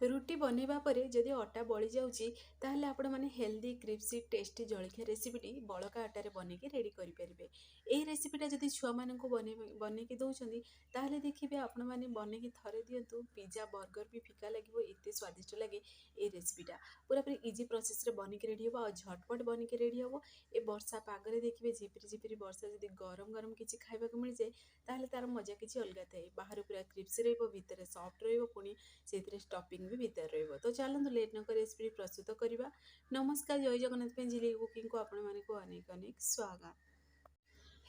ରୁଟି ବନେଇବା ପରେ ଯଦି ଅଟା ବଳି ଯାଉଛି ତାହେଲେ ଆପଣମାନେ ହେଲ୍ଦି କ୍ରିପ୍ସି ଟେଷ୍ଟି ଜଳଖିଆ ରେସିପିଟି ବଳକା ଅଟାରେ ବନେଇକି ରେଡ଼ି କରିପାରିବେ। ଏହି ରେସିପିଟା ଯଦି ଛୁଆମାନଙ୍କୁ ବନେଇକି ଦେଉଛନ୍ତି ତାହେଲେ ଦେଖିବେ ଆପଣମାନେ ବନେଇକି ଥରେ ଦିଅନ୍ତୁ, ପିଜା ବର୍ଗର ବି ଫିକା ଲାଗିବ, ଏତେ ସ୍ୱାଦିଷ୍ଟ ଲାଗେ এই ରେସିପିଟା। ପୁରାପୁରି ଇଜି ପ୍ରୋସେସ୍ରେ ବନିକି ରେଡ଼ି ହେବ ଆଉ ଝଟପଟ ବନିକି ରେଡ଼ି ହେବ। ଏ ବର୍ଷା ପାଗରେ ଦେଖିବେ ଝିପିରି ଝିପିରି ବର୍ଷା ଯଦି ଗରମ ଗରମ କିଛି ଖାଇବାକୁ ମିଳିଯାଏ ତାହେଲେ ତାର ମଜା କିଛି ଅଲଗା ଥାଏ। ବାହାରୁ ପୁରା କ୍ରିପ୍ସି ରହିବ, ଭିତରେ ସଫ୍ଟ ରହିବ, ପୁଣି ସେଇଥିରେ ଷ୍ଟଫିଂ ବି ଭିତରେ ରହିବ। ତ ଚାଲନ୍ତୁ ଲେଟ୍ ନ କରି ରେସିପି ପ୍ରସ୍ତୁତ କରିବା। ନମସ୍କାର, ଜୟ ଜଗନ୍ନାଥ ପାଇଁ ଝିଲିକ କୁକିଂକୁ ଆପଣମାନଙ୍କୁ ଅନେକ ଅନେକ ସ୍ୱାଗତ।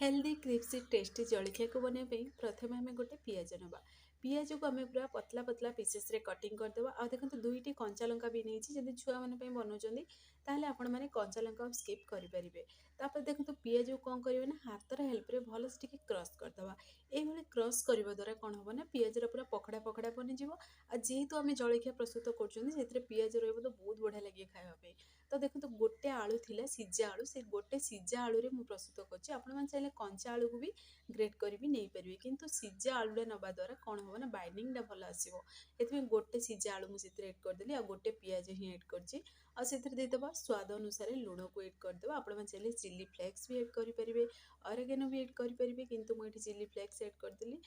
ହେଲ୍ଦି କ୍ରିପ୍ସି ଟେଷ୍ଟି ଜଳଖିଆକୁ ବନେଇବା ପାଇଁ ପ୍ରଥମେ ଆମେ ଗୋଟେ ପିଆଜ ନେବା। ପିଆଜକୁ ଆମେ ପୁରା ପତଲା ପତଲା ପିସେସ୍ରେ କଟିଂ କରିଦେବା। ଆଉ ଦେଖନ୍ତୁ 2ଟି କଞ୍ଚା ଲଙ୍କା ବି ନେଇଛି। ଯଦି ଛୁଆମାନଙ୍କ ପାଇଁ ବନାଉଛନ୍ତି ତାହେଲେ ଆପଣମାନେ କଞ୍ଚା ଲଙ୍କା ସ୍କିପ୍ କରିପାରିବେ। ତାପରେ ଦେଖନ୍ତୁ ପିଆଜକୁ କ'ଣ କରିବେ ନା ହାତର ହେଲ୍ପରେ ଭଲସେ ଟିକେ କ୍ରସ୍ କରିଦେବା। এইଭଳି କ୍ରସ୍ କରିବା ଦ୍ୱାରା କ'ଣ ହେବ ନା ପିଆଜଟା ପୁରା ପକଡ଼ା ପକଡ଼ା ବନିଯିବ। ଆଉ ଯେହେତୁ ଆମେ ଜଳଖିଆ ପ୍ରସ୍ତୁତ କରୁଛନ୍ତି ସେଥିରେ ପିଆଜ ରହିବ ତ ବହୁତ ବଢ଼ିଆ ଲାଗିବ ଖାଇବା ପାଇଁ। ତ ଦେଖନ୍ତୁ ଗୋଟେ ଆଳୁ ଥିଲା ସିଝା ଆଳୁ, ସେ ଗୋଟେ ସିଝା ଆଳୁରେ ମୁଁ ପ୍ରସ୍ତୁତ କରୁଛି। ଆପଣମାନେ ଚାହିଁଲେ କଞ୍ଚା ଆଳୁକୁ ବି ଗ୍ରେଟ୍ କରି ବି ନେଇପାରିବେ, କିନ୍ତୁ ସିଝା ଆଳୁଟା ନେବା ଦ୍ୱାରା କ'ଣ ହେବ ନା ବାଇଣ୍ଡିଙ୍ଗଟା ଭଲ ଆସିବ। ସେଥିପାଇଁ ଗୋଟେ ସିଝା ଆଳୁ ମୁଁ ସେଥିରେ ଏଡ଼୍ କରିଦେଲି ଆଉ ଗୋଟେ ପିଆଜ ହିଁ ଏଡ଼୍ କରିଛି। ଆଉ ସେଥିରେ ଦେଇଦେବା ସ୍ୱାଦ ଅନୁସାରେ ଲୁଣକୁ ଏଡ଼୍ କରିଦେବା। ଆପଣମାନେ ଚାହିଁଲେ ଚିଲି ଫ୍ଲେକ୍ସ ବି ଏଡ଼୍ କରିପାରିବେ, ଅରେଗାନୋ ବି ଏଡ଼୍ କରିପାରିବେ, କିନ୍ତୁ ମୁଁ ଏଠି ଚିଲି ଫ୍ଲେକ୍ସ ଏଡ଼୍ କରିଦେଲି।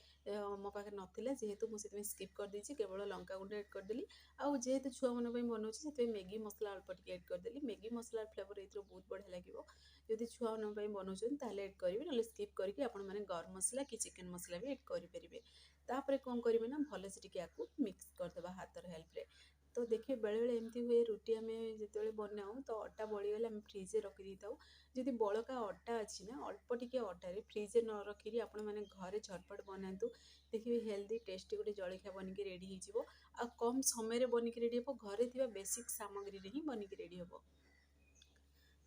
ମୋ ପାଖରେ ନଥିଲା ଯେହେତୁ ମୁଁ ସେଥିପାଇଁ ସ୍କିପ୍ କରିଦେଇଛି, କେବଳ ଲଙ୍କାଗୁଣ୍ଡ ଏଡ଼୍ କରିଦେଲି। ଆଉ ଯେହେତୁ ଛୁଆମାନଙ୍କ ପାଇଁ ବନାଉଛି ସେଥିପାଇଁ ମ୍ୟାଗି ମସଲା ଅଳ୍ପ ଟିକେ ଏଡ଼୍ କରିଦେଲି। ମ୍ୟାଗି ମସଲାର ଫ୍ଲେଭର୍ ଏଥିରେ ବହୁତ ବଢ଼ିଆ ଲାଗିବ। ଯଦି ଛୁଆମାନଙ୍କ ପାଇଁ ବନାଉଛନ୍ତି ତାହେଲେ ଏଡ଼୍ କରିବେ, ନହେଲେ ସ୍କିପ୍ କରିକି ଆପଣମାନେ ଗରମ ମସଲା କି ଚିକେନ୍ ମସଲା ବି ଏଡ଼୍ କରିପାରିବେ। ତାପରେ କ'ଣ କରିବେ ନା ଭଲସେ ଟିକେ ଆକୁ ମିକ୍ସ କରିଦେବା ହାତର ହେଲ୍ପରେ। ତ ଦେଖିବେ ବେଳେବେଳେ ଏମିତି ହୁଏ ରୁଟି ଆମେ ଯେତେବେଳେ ବନାଉ ତ ଅଟା ବଳିଗଲେ ଆମେ ଫ୍ରିଜରେ ରଖିଦେଇଥାଉ। ଯଦି ବଳକା ଅଟା ଅଛି ନା ଅଳ୍ପ ଟିକେ ଅଟାରେ ଫ୍ରିଜରେ ନ ରଖିକି ଆପଣମାନେ ଘରେ ଝଟପଟ ବନାନ୍ତୁ। ଦେଖିବେ ହେଲ୍ଦି ଟେଷ୍ଟି ଗୋଟେ ଜଳଖିଆ ବନିକି ରେଡ଼ି ହେଇଯିବ। ଆଉ କମ୍ ସମୟରେ ବନିକି ରେଡ଼ି ହେବ, ଘରେ ଥିବା ବେସିକ୍ ସାମଗ୍ରୀରେ ହିଁ ବନିକି ରେଡ଼ି ହେବ।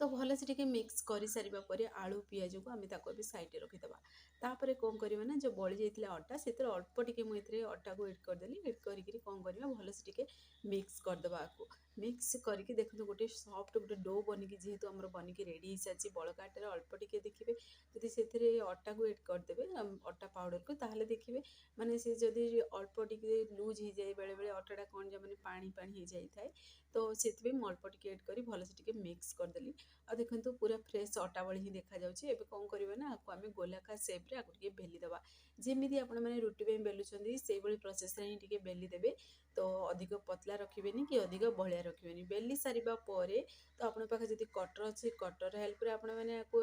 ତ ଭଲସେ ଟିକେ ମିକ୍ସ କରିସାରିବା ପରେ ଆଳୁ ପିଆଜକୁ ଆମେ ତାକୁ ଏବେ ସାଇଡ଼୍ରେ ରଖିଦେବା। ତାପରେ କ'ଣ କରିବା ନା ଯେଉଁ ବଳି ଯାଇଥିଲା ଅଟା ସେଥିରେ ଅଳ୍ପ ଟିକେ ମୁଁ ଏଥିରେ ଅଟାକୁ ଏଡ଼୍ କରିଦେଲି। ଏଡ଼୍ କରିକିରି କ'ଣ କରିବା ଭଲସେ ଟିକେ ମିକ୍ସ କରିଦେବା ଆକୁ। ମିକ୍ସ କରିକି ଦେଖନ୍ତୁ ଗୋଟେ ସଫ୍ଟ ଗୋଟେ ଡୋ ବନିକି ଯେହେତୁ ଆମର ବନିକି ରେଡ଼ି ହେଇସାରିଛି, ବଳକା ଅଟାରେ ଅଳ୍ପ ଟିକେ ଦେଖିବେ ଯଦି ସେଥିରେ ଅଟାକୁ ଏଡ଼୍ କରିଦେବେ ଅଟା ପାଉଡ଼ରକୁ, ତାହେଲେ ଦେଖିବେ ମାନେ ସେ ଯଦି ଅଳ୍ପ ଟିକେ ଲୁଜ୍ ହେଇଯାଏ, ବେଳେବେଳେ ଅଟାଟା କ'ଣ ଯେ ମାନେ ପାଣି ପାଣି ହେଇଯାଇଥାଏ। ତ ସେଥିପାଇଁ ମୁଁ ଅଳ୍ପ ଟିକେ ଏଡ଼୍ କରି ଭଲସେ ଟିକେ ମିକ୍ସ କରିଦେଲି। ଆଉ ଦେଖନ୍ତୁ ପୁରା ଫ୍ରେଶ୍ ଅଟା ଭଳି ହିଁ ଦେଖାଯାଉଛି। ଏବେ କ'ଣ କରିବା ନା ଆକୁ ଆମେ ଗୋଲାକାର ସେପ୍ରେ ଆକୁ ଟିକେ ବେଲିଦେବା। ଯେମିତି ଆପଣମାନେ ରୁଟି ପାଇଁ ବେଲୁଛନ୍ତି ସେଇଭଳି ପ୍ରୋସେସ୍ରେ ହିଁ ଟିକେ ବେଲି ଦେବେ। ତ ଅଧିକ ପତଲା ରଖିବେନି କି ଅଧିକ ବହଳିଆ ରଖିବେନି। ବେଲି ସାରିବା ପରେ ତ ଆପଣଙ୍କ ପାଖରେ ଯଦି କଟର ଅଛି କଟର ହେଲ୍ପରେ ଆପଣମାନେ ଆକୁ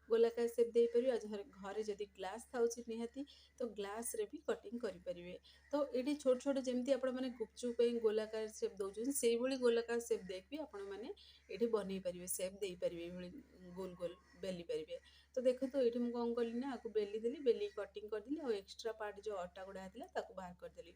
ଗୋଲାକାର ସେପ୍ ଦେଇପାରିବେ। ଆଉ ଘରେ ଯଦି ଗ୍ଲାସ୍ ଥାଉଛି ନିହାତି ତ ଗ୍ଲାସ୍ରେ ବି କଟିଂ କରିପାରିବେ। ତ ଏଇଠି ଛୋଟ ଛୋଟ ଯେମିତି ଆପଣମାନେ ଗୁପଚୁପ୍ ପାଇଁ ଗୋଲାକାର ସେପ୍ ଦେଉଛନ୍ତି ସେଇଭଳି ଗୋଲାକାର ସେପ୍ ଦେଇକି ବି ଆପଣମାନେ ଏଇଠି ବନେଇ ପାରିବେ, ସେପ୍ ଦେଇପାରିବେ, ଏଇଭଳି ଗୋଲ ଗୋଲ ବେଲି ପାରିବେ। ତ ଦେଖନ୍ତୁ ଏଇଠି ମୁଁ କ'ଣ କଲି ନା ଆକୁ ବେଲି ଦେଲି, ବେଲିକି କଟିଂ କରିଦେଲି ଆଉ ଏକ୍ସଟ୍ରା ପାର୍ଟ ଯେଉଁ ଅଟା ଗୁଡ଼ା ଥିଲା ତାକୁ ବାହାର କରିଦେଲି।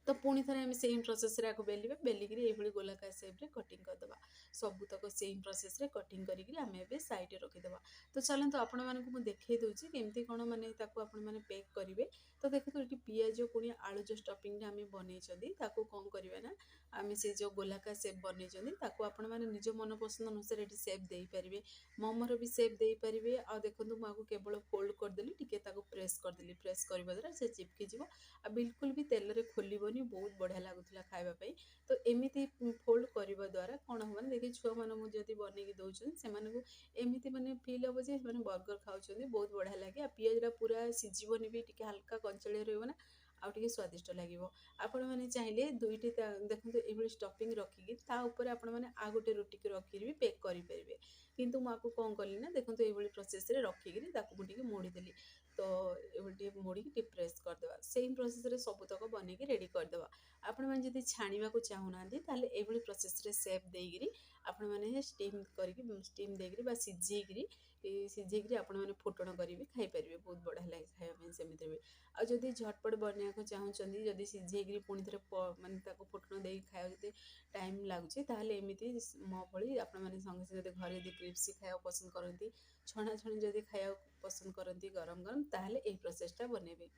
ତ ପୁଣି ଥରେ ଆମେ ସେମ୍ ପ୍ରୋସେସ୍ରେ ଆକୁ ବେଲିବା, ବେଲିକିରି ଏଇଭଳି ଗୋଲାକାର ସେପ୍ରେ କଟିଂ କରିଦେବା। ସବୁତକ ସେମ୍ ପ୍ରୋସେସ୍ରେ କଟିଂ କରିକିରି ଆମେ ଏବେ ସାଇଡ଼୍ରେ ରଖିଦେବା। ତ ଚାଲନ୍ତୁ ଆପଣମାନଙ୍କୁ ମୁଁ ଦେଖାଇ ଦେଉଛି କେମିତି କ'ଣ ମାନେ ତାକୁ ଆପଣମାନେ ବେକ୍ କରିବେ। ତ ଦେଖନ୍ତୁ ଏଠି ପିଆଜ ପୁଣି ଆଳୁ ଯେଉଁ ଷ୍ଟଫିଂଟା ଆମେ ବନେଇଛନ୍ତି ତାକୁ କ'ଣ କରିବା ନା ଆମେ ସେ ଯେଉଁ ଗୋଲାକାର ସେପ୍ ବନେଇଛନ୍ତି ତାକୁ ଆପଣମାନେ ନିଜ ମନ ପସନ୍ଦ ଅନୁସାରେ ଏଠି ସେପ୍ ଦେଇପାରିବେ। ମୋମୋର ବି ସେପ୍ ଦେଇପାରିବେ। ଆଉ ଦେଖନ୍ତୁ ମୁଁ ଆକୁ କେବଳ ଫୋଲ୍ଡ କରିଦେଲି, ଟିକେ ତାକୁ ପ୍ରେସ୍ କରିଦେଲି। ପ୍ରେସ୍ କରିବା ଦ୍ୱାରା ସେ ଚିପକି ଯିବ ଆଉ ବିଲକୁଲ ବି ତେଲରେ ଖୋଲିବନି, ବହୁତ ବଢ଼ିଆ ଲାଗୁଥିଲା ଖାଇବା ପାଇଁ। ତ ଏମିତି ଫୋଲ୍ଡ କରିବା ଦ୍ୱାରା କ'ଣ ହେବ ନା ଦେଖି ଛୁଆମାନଙ୍କୁ ଯଦି ବନେଇକି ଦେଉଛନ୍ତି ସେମାନଙ୍କୁ ଏମିତି ମାନେ ଫିଲ୍ ହେବ ଯେ ସେମାନେ ବର୍ଗର ଖାଉଛନ୍ତି, ବହୁତ ବଢ଼ିଆ ଲାଗେ। ଆଉ ପିଆଜଟା ପୁରା ସିଝିବନି ବି, ଟିକେ ହାଲକା କଞ୍ଚାଳିଆ ରହିବ ନା ଆଉ ଟିକେ ସ୍ୱାଦିଷ୍ଟ ଲାଗିବ। ଆପଣମାନେ ଚାହିଁଲେ ଦୁଇଟି ଦେଖନ୍ତୁ ଏଇଭଳି ଷ୍ଟଫିଂ ରଖିକି ତା ଉପରେ ଆପଣମାନେ ଆଉ ଗୋଟେ ରୁଟିକୁ ରଖିକି ବି ବେକ୍ କରିପାରିବେ। କିନ୍ତୁ ମୁଁ ଆକୁ କ'ଣ କଲି ନା ଦେଖନ୍ତୁ ଏଇଭଳି ପ୍ରୋସେସ୍ରେ ରଖିକିରି ତାକୁ ମୁଁ ଟିକେ ମୋଡ଼ିଦେଲି। ତ ଏଭଳି ଟିକେ ମୋଡ଼ିକି ଟିକେ ପ୍ରେସ୍ କରିଦେବା। ସେମ୍ ପ୍ରୋସେସ୍ରେ ସବୁତକ ବନେଇକି ରେଡ଼ି କରିଦେବା। ଆପଣମାନେ ଯଦି ଛାଣିବାକୁ ଚାହୁଁନାହାନ୍ତି ତାହେଲେ ଏଇଭଳି ପ୍ରୋସେସ୍ରେ ସେପ୍ ଦେଇକିରି ଆପଣମାନେ ଷ୍ଟିମ୍ କରିକି ଷ୍ଟିମ୍ ଦେଇକିରି ବା ସିଝେଇକିରି ଆପଣମାନେ ଫୁଟଣ କରିକି ଖାଇପାରିବେ। ବହୁତ ବଢ଼ିଆ ଲାଗେ ଖାଇବା ପାଇଁ ସେମିତି ବି। ଆଉ ଯଦି ଝଟପଟ ବନେଇବାକୁ ଚାହୁଁଛନ୍ତି, ଯଦି ସିଝେଇକିରି ପୁଣି ଥରେ ମାନେ ତାକୁ ଫୁଟଣ ଦେଇକି ଖାଇବାକୁ ଯଦି ଟାଇମ୍ ଲାଗୁଛି ତାହେଲେ ଏମିତି ମୋ ଭଳି ଆପଣମାନେ ସଙ୍ଗେ ସଙ୍ଗେ ଯଦି ଘରେ ଯଦି କ୍ରିପ୍ସି ଖାଇବାକୁ ପସନ୍ଦ କରନ୍ତି, ଛଣାଛଣି ଯଦି ଖାଇବାକୁ ପସନ୍ଦ କରନ୍ତି ଗରମ ଗରମ, ତାହେଲେ ଏହି ପ୍ରୋସେସ୍ଟା ବନେଇବେ।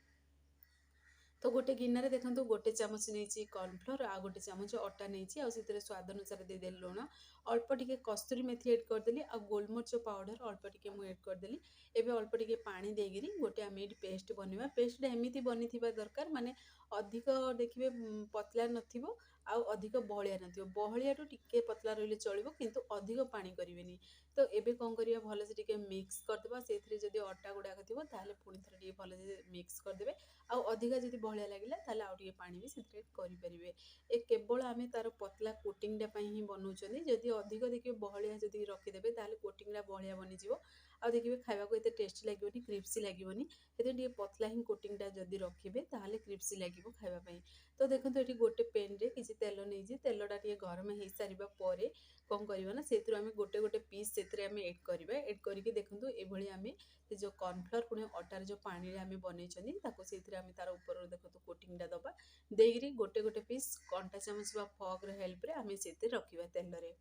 तो गोटे गिनारे देखो गोटे चामच नहीं कॉर्नफ्लोर आ गोटे चामच अटा नहीं आउ स्वाद अनुसार देदेली लुण अल्प टिके कस्तूरी मेथी एड करदेली आ गोलमरिच पाउडर अल्प टिके मुझे एड करदेली एबे अल्प टिके पानी देगिरी गोटे आम ये पेस्ट बनवा पेस्टा एमती बनी दरकार माने अधिक देखिए पतला नथिबो आउ अधिक बहलिया नथिबो बहलियाटू टिके पतला रहिले चलिबो किंतु अधिक पानी करिवेनी। तो एबे कौन करिया भल से टिके मिक्स करदेबा सेथिरे जदि अटा गुड़ाक थिबो ताहले पुणी थरे टिके भल से मिक्स करदेबे आउ अधिका जदि बहलिया लागिला ताहले आउ टिके पानी भी सेथिरे करिपरिबे। ए केवल आमे तार पतला कोटिंगटा पई ही बनौछनी जदि अधिक देखिए बहलिया जदि रखिदेबे ताहले कोटिंगटा बहलिया बनी जिवो आ देखिए खाइबाको एते टेस्टी लागिवनी क्रिप्सी लागिवनी एते टिके पतला ही कोटिंगटा जदि रखिबे ताहले क्रिप्सी लागिवो खाइबा पई। तो देखंतु एठी गोटे पेन रे किछि तेल नेइजी तेलटा टिके गरम हेइ सारिबा परे कौन करबा ना सेथिरो आमे गोटे गोटे पीस सेथिरे आमे ऐड करबा ऐड करिके देखंतु एभली आमे से जो कॉर्नफ्लोर पुणे अटार जो पानी रे आमे बनैछनी ताको सेथिरे आमे तार ऊपर देखंतु कोटिंगटा दबा देगिरी गोटे गोटे पीस कंटा चामच बा फॉग रे हेल्प रे आमे सेथिरे रखिबा तेल रे।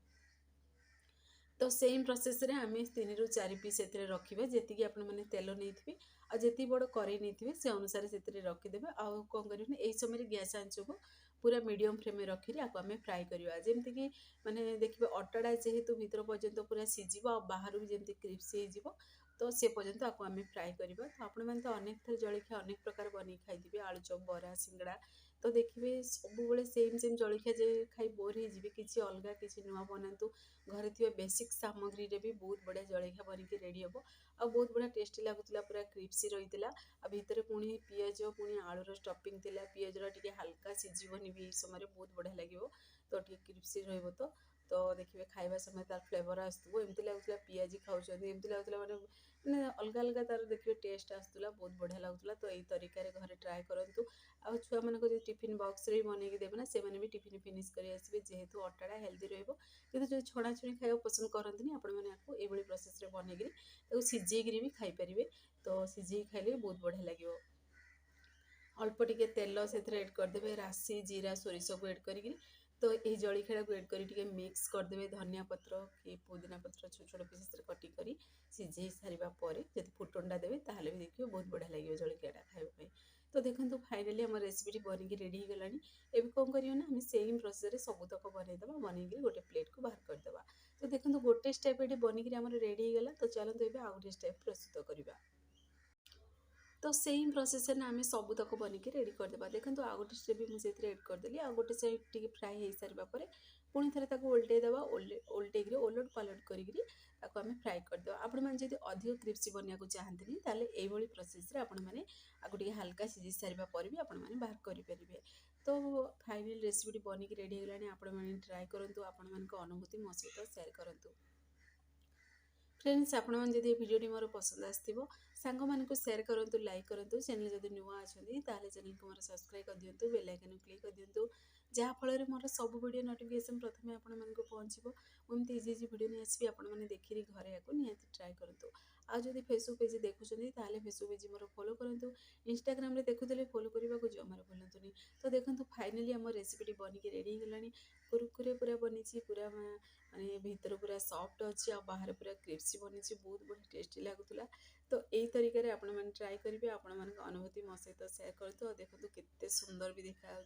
तो सेम प्रोसेस रे आमे 3 रु 4 पीस एथिरे रखिबा जेतिकी आपण माने तेल नेइथिबे आ जेति बड़ करेई नेइथिबे से अनुसार सेथिरे रखिदेबे आ कोन करिबे एई समय रे गैस आंच को पूरा मीडियम फ्लेम में रखिरी आको आमे फ्राई करबा जेमति कि माने देखिबे अटाडा जेहेतु भीतर पर्यंत पूरा सिजिबो आ बाहर भी जेमति क्रिप्सी हे जिवो तो से पर्यंत आको आमे फ्राई करबा। तो आपण माने तो अनेक थर जळखिया अनेक प्रकार बनी खाइदिबे आलू चॉप बरा सिंगड़ा तो देखिए सब सेम सेम जलखिया जे खाई बोर हो जी किसी अलग किसी नुआ बनातु घरे थी बेसिक सामग्री भी बहुत बढ़िया जलखिया बनिकी रेडी हम आ बहुत बढ़िया टेस्टी लगुला पूरा क्रिप्सी रही आ भितर पुणी पिज पुणी आलूर स्टफिंग थी पिजर टे हल्का सिझबनी भी समय बहुत बढ़िया लगे तो टे क्रिप्सी तो देखिए खाଇବା समय तार फ्लेवर आसो एमती लगुला पिज खाऊँ एमती लगुला मैंने अलग अलग तार देखिए टेस्ट आसूला बहुत बढ़िया लगुला। तो यही तरीके घरे ट्राए करूँ आउ छुआ मान टिफिन बॉक्स रे बनैकी देवे ना से भी टिफिन फिनिश कर आसबे जेहेतु अटाड़ा हेल्दी रहिबो किंतु जो छणाछुणी खाଇବା पसंद करते आपण मैंने आपको ये प्रोसेस रे बनैकी सिझेकी भी खाईपारे तो सिझेकी खाइले बहुत बढ़िया लगे। अल्प टिके तेल से एड करदे राशि जीरा सोरिष को एड करी तो ये जलखिया को एड करी मिक्स करदे धनिया पत्र कि पुदीना पत्र छोट छोट पीस कटिंग करी सिझे सारिबा परे जदि फुटनटा देवे ताहले भी देखिए बहुत बढ़िया लगे जलखियाटा खाइबा। तो देखो फाइनाली आम रेसिपी बनिकी रेडी हो गलानी एबे कौन करियो ना हम सेम प्रोसेस रे सबुतक बनईदेवा बनईकी गोटे प्लेट को बाहर करदेवा। तो देखो गोटे स्टेप ये बनिकी आमर रेडी हो गला। तो चलते एबे आउ गोटे स्टेप प्रस्तुत करवा। तो सेम प्रोसेस ना आम सबुतक बनिकी रेडी करदेवा। देखो आउ गोटे स्टेप भी मुझे एड करदेली आ गोटे साइड टी फ्राए हो सारा पर पुणी थे ओल्टेदेवा ओल्टेक ओलट पालट करी आम फ्राए करदे। आपण मैंने जब अधिक क्रिप्सी बनवाक चाहते ताले यही प्रोसेस आपण मैंने आगे टे हल्का सिझी सारा पर भी आपण मैंने बाहर करेंगे। तो फाइनल रेसिपी बनिकी रेडी हो गलानी आपण मैंने ट्राए करूँ आपण मान अनुभूति मो सहित सेयार करूँ। फ्रेंड्स आपण मैंने जब भिडियोटी मोर पसंद आसो सांग मानक सेयार करूँ लाइक करूँ चैनल जब नुआ अच्छा ताले चैनल को मोर सब्सक्राइब कर दिंतु बेल आइकन क्लिक कर दिंतु जहाँफल मोर सब वीडियो नोटिफिकेशन प्रथम आपण मानक पहुँचो एमती इजी इजी वीडियो नहीं आसबि आपण मैंने देखिए घरे या निहाती ट्राए करूँ। आज जब फेसबुक पेज देखुं ताले फेसबुक पेज मोर फॉलो करूँ इंस्टाग्राम रे देखुले फॉलो करने को जमार भूलतुनि। तो देखो फाइनाली आम रेसिपी बनिकी रेडी हो गलानी कुरकुरे पूरा बनी पूरा माने भीतर पूरा सॉफ्ट अच्छी आ बाहर पूरा क्रिप्सी बनी बहुत बढ़िया टेस्टी लगुला। तो यही तरीके आपण मैंने ट्राए करेंगे आपण मान अनुभूति मो सहित सेयार करूँ। देखो केते सुंदर भी देखा।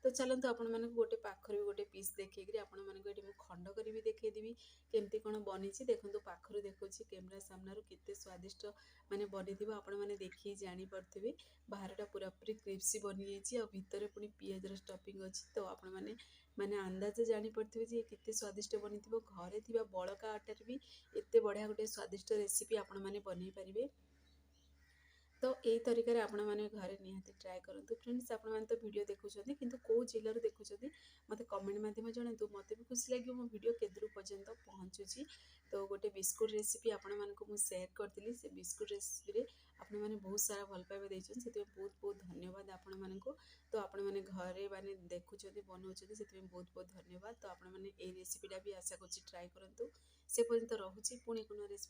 तो चलते आपण मानक गोटे पाखर भी गोटे पीस देखिए आपण मानक ये खंड करी भी देखदेवी केमती कौन बनी। देखो पाखर देखो कैमरा सामने केते स्वादिष्ट माने बनी आपण मैंने देखी जानीपे बाहरटा पूरा पूरी क्रिप्सी बनी जाइए भितर पुणी पिजर स्टफिंग अच्छी। तो आपण मैंने माने अंदाज जानीपे जे केते स्वादिष्ट बनी घरे थी बड़का आटार भी एत बढ़िया गोटे स्वादिष्ट रेसिपी आपण मैंने बनई पारे। तो यही तरीके आपण मैंने घरे निहाती ट्राए करूँ। फ्रेंड्स आपण मैंने तो वीडियो देखुं किंतु कौ जिलूर देखुं मत कमेंट मध्यम जनातु मत भी खुशी लगे मो वीडियो केदूर पर्यंत पहुँचुची। तो गोटे बिस्कुट रेसिपी आपण मानक मुझे सेयार करती से बिस्कुट रेसिपी आपण मैंने बहुत सारा भल पाइबा देछन से बहुत बहुत धन्यवाद आपण मानक। तो आपण मैंने घरे माने देखुं बनाऊँ से बहुत बहुत धन्यवाद। तो आपण मैंने ये रेसिपीटा भी आशा कर ट्राए करूँ से पर्यंत रोचे पुणी कोनो रेसिपी।